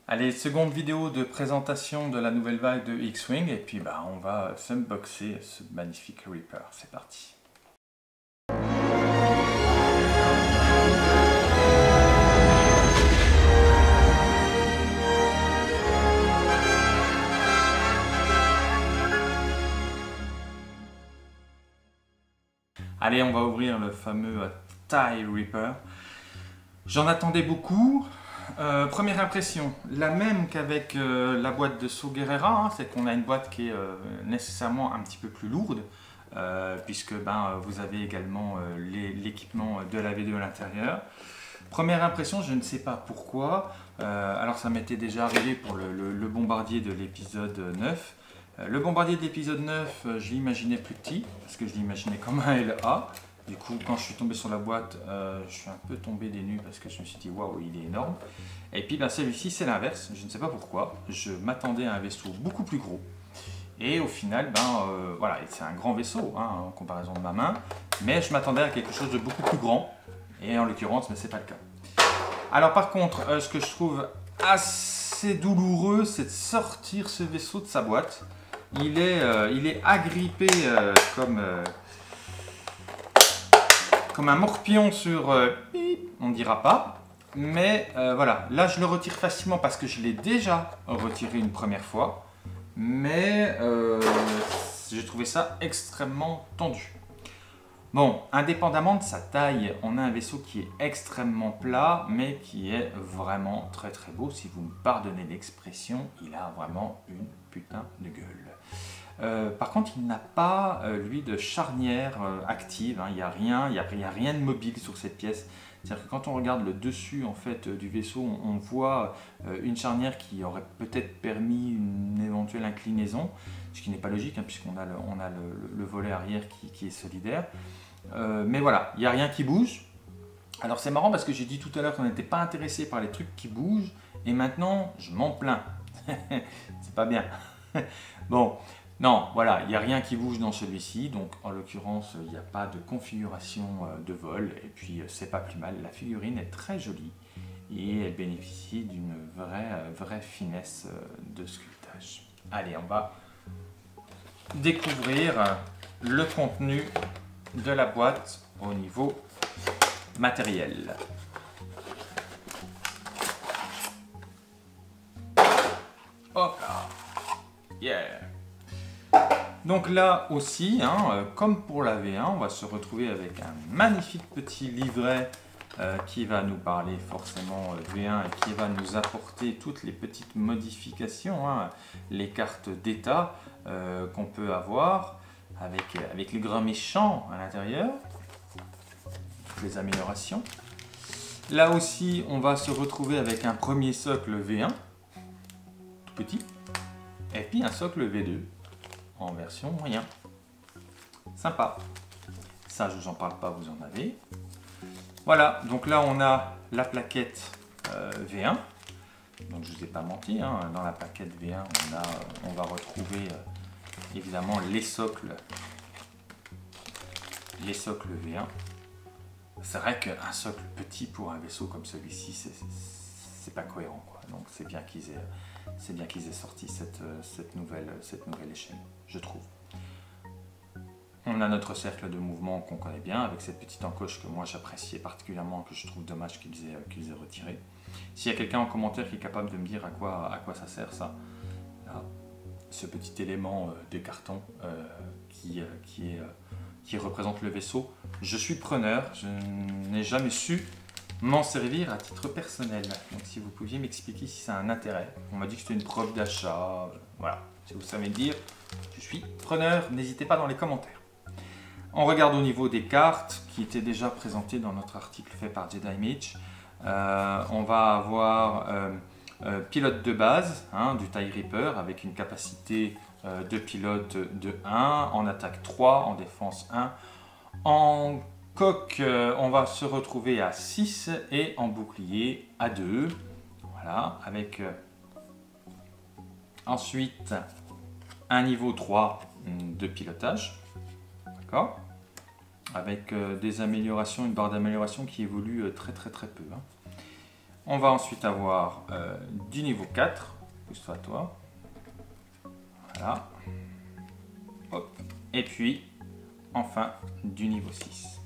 Allez, seconde vidéo de présentation de la nouvelle vague de X-Wing et puis on va s'unboxer ce magnifique Reaper. C'est parti. Allez, on va ouvrir le fameux TIE Reaper. J'en attendais beaucoup. Première impression, la même qu'avec la boîte de Saw Gerrera, c'est qu'on a une boîte qui est nécessairement un petit peu plus lourde, puisque vous avez également l'équipement de la V2 à l'intérieur. Première impression, je ne sais pas pourquoi, alors ça m'était déjà arrivé pour le bombardier de l'épisode 9. Le bombardier de l'épisode 9, je l'imaginais plus petit, parce que je l'imaginais comme un LA. Du coup, quand je suis tombé sur la boîte, je suis un peu tombé des nues parce que je me suis dit waouh, il est énorme. Et puis celui-ci, c'est l'inverse. Je ne sais pas pourquoi. Je m'attendais à un vaisseau beaucoup plus gros. Et au final, voilà, c'est un grand vaisseau en comparaison de ma main. Mais je m'attendais à quelque chose de beaucoup plus grand. Et en l'occurrence, mais c'est pas le cas. Alors par contre, ce que je trouve assez douloureux, c'est de sortir ce vaisseau de sa boîte. Il est agrippé comme un morpion sur... on ne dira pas. Mais voilà, là je le retire facilement parce que je l'ai déjà retiré une première fois. Mais j'ai trouvé ça extrêmement tendu. Bon, indépendamment de sa taille, on a un vaisseau qui est extrêmement plat, mais qui est vraiment très très beau. Si vous me pardonnez l'expression, il a vraiment une putain de gueule. Par contre, il n'a pas, lui, de charnière active. Il n'y a rien de mobile sur cette pièce. C'est-à-dire que quand on regarde le dessus en fait, du vaisseau, on voit une charnière qui aurait peut-être permis une éventuelle inclinaison, ce qui n'est pas logique, puisqu'on a le volet arrière qui est solidaire. Mais voilà, il n'y a rien qui bouge. Alors c'est marrant parce que j'ai dit tout à l'heure qu'on n'était pas intéressé par les trucs qui bougent, et maintenant je m'en plains. C'est pas bien. Bon, non, voilà, il n'y a rien qui bouge dans celui-ci, donc en l'occurrence il n'y a pas de configuration de vol, et puis c'est pas plus mal. La figurine est très jolie et elle bénéficie d'une vraie finesse de sculptage. Allez, on va découvrir le contenu de la boîte au niveau matériel. Hop là. Yeah. Donc là aussi, comme pour la V1, on va se retrouver avec un magnifique petit livret qui va nous parler forcément V1 et qui va nous apporter toutes les petites modifications, les cartes d'état qu'on peut avoir avec les grands méchants à l'intérieur, les améliorations. Là aussi, on va se retrouver avec un premier socle V1, tout petit, et puis un socle V2 en version moyen. Sympa. Ça, je vous en parle pas, vous en avez. Voilà, donc là, on a la plaquette V1. Donc, je vous ai pas menti, dans la plaquette V1, on va retrouver évidemment les socles V1. C'est vrai qu'un socle petit pour un vaisseau comme celui-ci, c'est pas cohérent, quoi. Donc c'est bien qu'ils aient sorti cette nouvelle échelle, je trouve. On a notre cercle de mouvement qu'on connaît bien, avec cette petite encoche que moi j'appréciais particulièrement, que je trouve dommage qu'ils aient retiré. S'il y a quelqu'un en commentaire qui est capable de me dire à quoi ça sert, ça, là, ce petit élément de carton qui représente le vaisseau, je suis preneur. Je n'ai jamais su m'en servir à titre personnel. Donc si vous pouviez m'expliquer si ça a un intérêt. On m'a dit que c'était une preuve d'achat. Voilà, si vous savez me dire, je suis preneur. N'hésitez pas dans les commentaires. On regarde au niveau des cartes qui étaient déjà présentées dans notre article fait par Jedi Mitch. On va avoir pilote de base du TIE Reaper avec une capacité de pilote de 1, en attaque 3, en défense 1. En coque, on va se retrouver à 6 et en bouclier à 2. Voilà, avec ensuite un niveau 3 de pilotage. D'accord ? Avec des améliorations, une barre d'amélioration qui évolue très peu. On va ensuite avoir du niveau 4. Pousse-toi toi. Voilà. Hop. Et puis, enfin, du niveau 6.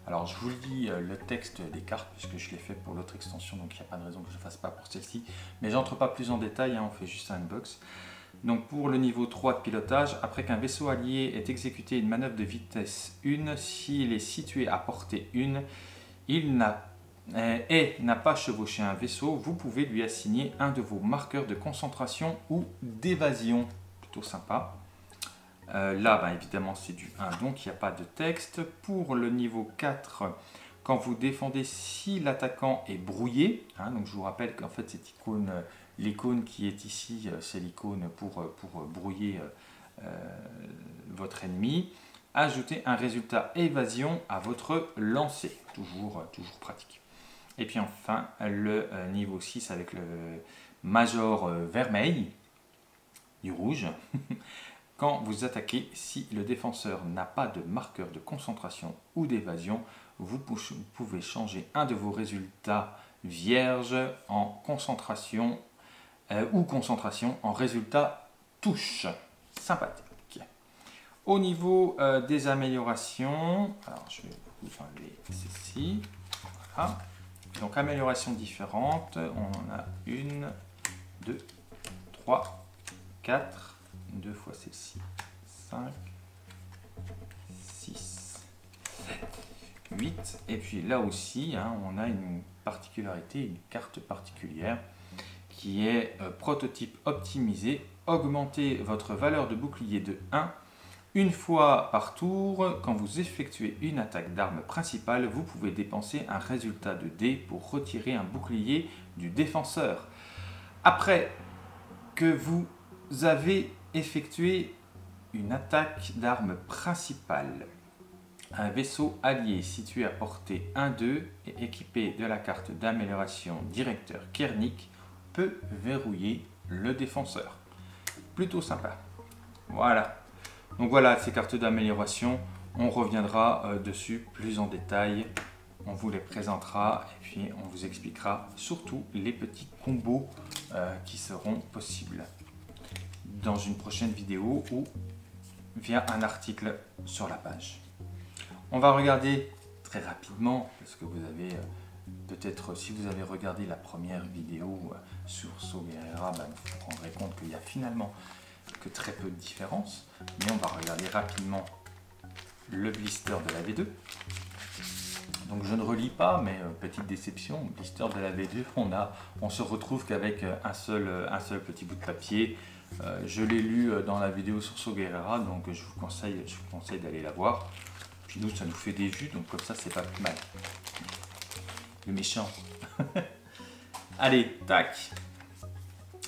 Alors, je vous lis le texte des cartes, puisque je l'ai fait pour l'autre extension, donc il n'y a pas de raison que je ne le fasse pas pour celle-ci. Mais j'entre pas plus en détail, hein, on fait juste un unbox. Donc, pour le niveau 3 de pilotage, après qu'un vaisseau allié ait exécuté une manœuvre de vitesse 1, s'il est situé à portée 1, il n'a pas chevauché un vaisseau, vous pouvez lui assigner un de vos marqueurs de concentration ou d'évasion. Plutôt sympa. Là, évidemment, c'est du 1, donc il n'y a pas de texte. Pour le niveau 4, quand vous défendez, si l'attaquant est brouillé, hein, donc je vous rappelle qu'en fait, cette icône, l'icône qui est ici, c'est l'icône pour brouiller votre ennemi. Ajoutez un résultat évasion à votre lancer, toujours pratique. Et puis enfin, le niveau 6 avec le major vermeil, du rouge. Quand vous attaquez, si le défenseur n'a pas de marqueur de concentration ou d'évasion, vous pouvez changer un de vos résultats vierges en concentration ou concentration en résultat touche. Sympathique. Au niveau des améliorations, alors je vais vous enlever ceci. Voilà. Donc améliorations différentes, on en a 1, 2, 3, 4. 2 fois celle-ci, 5, 6, 7, 8. Et puis là aussi, hein, on a une particularité, une carte particulière qui est prototype optimisé. Augmentez votre valeur de bouclier de 1 une fois par tour. Quand vous effectuez une attaque d'arme principale, vous pouvez dépenser un résultat de dés pour retirer un bouclier du défenseur. Après que vous avez effectué une attaque d'arme principale, un vaisseau allié situé à portée 1-2 et équipé de la carte d'amélioration directeur Kernick peut verrouiller le défenseur. Plutôt sympa. Voilà. Donc voilà ces cartes d'amélioration. On reviendra dessus plus en détail. On vous les présentera et puis on vous expliquera surtout les petits combos qui seront possibles dans une prochaine vidéo ou via un article sur la page. On va regarder très rapidement, parce que vous avez peut-être, si vous avez regardé la première vidéo sur Saw Gerrera, vous vous rendrez compte qu'il n'y a finalement que très peu de différence. Mais on va regarder rapidement le blister de la V2. Donc je ne relis pas, mais petite déception, blister de la V2, on se retrouve qu'avec un seul petit bout de papier. Je l'ai lu dans la vidéo sur Saw Gerrera, donc je vous conseille d'aller la voir. Puis nous, ça nous fait des vues, donc comme ça, c'est pas plus mal. Le méchant. Allez, tac.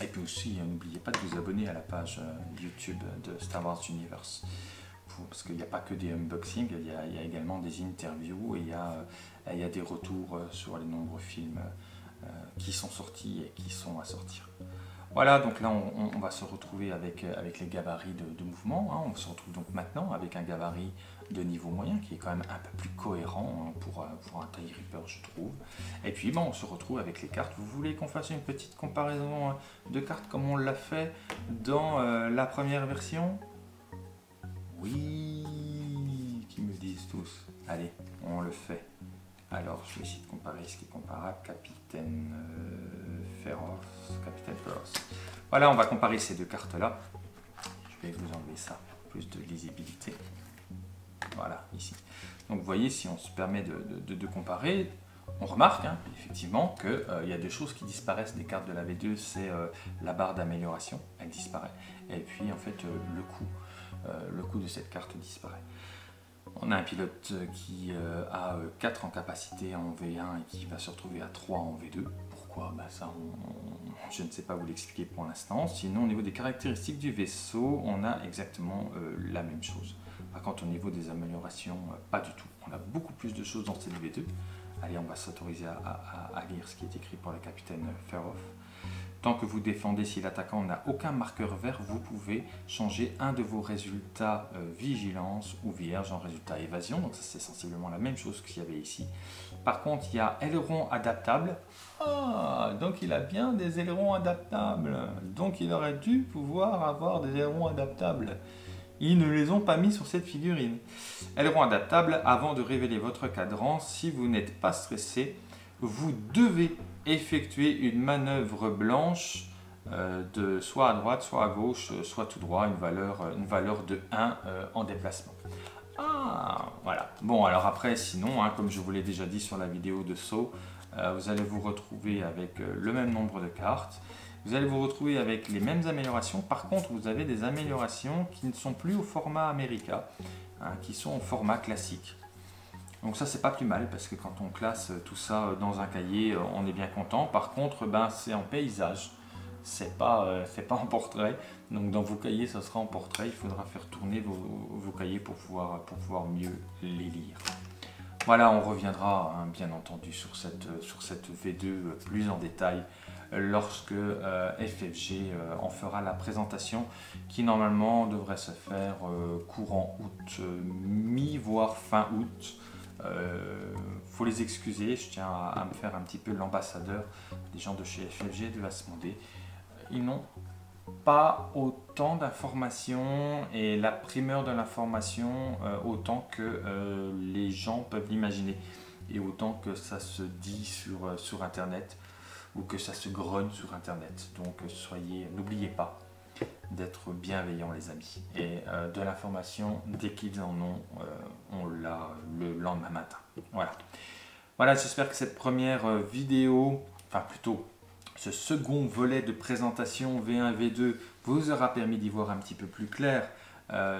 Et puis aussi, n'oubliez pas de vous abonner à la page YouTube de Star Wars Universe. Parce qu'il n'y a pas que des unboxings, il y a également des interviews et il y a des retours sur les nombreux films qui sont sortis et qui sont à sortir. Voilà, donc là on va se retrouver avec les gabarits de mouvement. Hein. On se retrouve donc maintenant avec un gabarit de niveau moyen qui est quand même un peu plus cohérent hein, pour un TIE Reaper, je trouve. Et puis on se retrouve avec les cartes. Vous voulez qu'on fasse une petite comparaison de cartes comme on l'a fait dans la première version? Oui, qui me disent tous. Allez, on le fait. Alors, je vais essayer de comparer ce qui est comparable. Capitaine Féroce. Voilà, on va comparer ces deux cartes-là. Je vais vous enlever ça pour plus de lisibilité. Voilà, ici. Donc, vous voyez, si on se permet de comparer, on remarque hein, effectivement qu'il y a deux choses qui disparaissent des cartes de la V2. C'est la barre d'amélioration, elle disparaît. Et puis, en fait, le coût de cette carte disparaît. On a un pilote qui a 4 en capacité en V1 et qui va se retrouver à 3 en V2. Pourquoi? Ça, je ne sais pas vous l'expliquer pour l'instant. Sinon, au niveau des caractéristiques du vaisseau, on a exactement la même chose. Par contre, au niveau des améliorations, pas du tout. On a beaucoup plus de choses dans cette V2. Allez, on va s'autoriser à lire ce qui est écrit pour le capitaine Féroce. Tant que vous défendez, si l'attaquant n'a aucun marqueur vert, vous pouvez changer un de vos résultats vigilance ou vierge en résultat évasion. Donc ça, c'est sensiblement la même chose qu'il y avait ici. Par contre, il y a aileron adaptable. Ah, donc il a bien des ailerons adaptables. Donc il aurait dû pouvoir avoir des ailerons adaptables. Ils ne les ont pas mis sur cette figurine. Aileron adaptable, avant de révéler votre cadran, si vous n'êtes pas stressé, vous devez effectuer une manœuvre blanche de soit à droite, soit à gauche, soit tout droit, une valeur de 1 en déplacement. Ah, voilà. Bon, alors après, sinon, hein, comme je vous l'ai déjà dit sur la vidéo de saut, vous allez vous retrouver avec le même nombre de cartes. Vous allez vous retrouver avec les mêmes améliorations. Par contre, vous avez des améliorations qui ne sont plus au format America, hein, qui sont au format classique. Donc ça, c'est pas plus mal, parce que quand on classe tout ça dans un cahier, on est bien content. Par contre, ben, c'est en paysage, c'est pas en portrait. Donc dans vos cahiers, ça sera en portrait. Il faudra faire tourner vos cahiers pour pouvoir mieux les lire. Voilà, on reviendra hein, bien entendu sur cette V2 plus en détail lorsque FFG en fera la présentation qui normalement devrait se faire courant août, mi voire fin août. Faut les excuser, je tiens à me faire un petit peu l'ambassadeur des gens de chez FFG de Asmodée. Ils n'ont pas autant d'informations et la primeur de l'information autant que les gens peuvent l'imaginer et autant que ça se dit sur internet ou que ça se grogne sur internet. Donc n'oubliez pas d'être bienveillants les amis, et de l'information dès qu'ils en ont, on l'a le lendemain matin. Voilà, j'espère que cette première vidéo, enfin plutôt ce second volet de présentation V1 V2 vous aura permis d'y voir un petit peu plus clair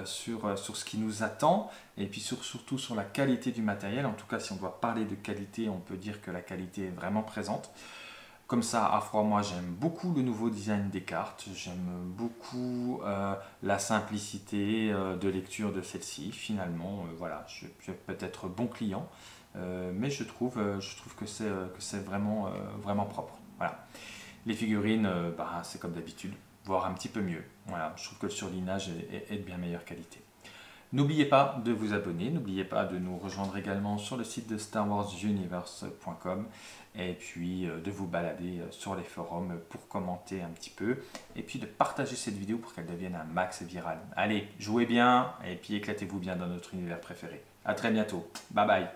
sur ce qui nous attend, et puis surtout sur la qualité du matériel. En tout cas, si on doit parler de qualité, on peut dire que la qualité est vraiment présente. Comme ça, à froid, moi j'aime beaucoup le nouveau design des cartes, j'aime beaucoup la simplicité de lecture de celle-ci. Finalement, voilà, je peux être bon client, mais je trouve que c'est vraiment propre. Voilà. Les figurines, c'est comme d'habitude, voire un petit peu mieux. Voilà, je trouve que le surlignage est de bien meilleure qualité. N'oubliez pas de vous abonner, n'oubliez pas de nous rejoindre également sur le site de StarWarsUniverse.com et puis de vous balader sur les forums pour commenter un petit peu et puis de partager cette vidéo pour qu'elle devienne un max viral. Allez, jouez bien et puis éclatez-vous bien dans notre univers préféré. A très bientôt. Bye bye.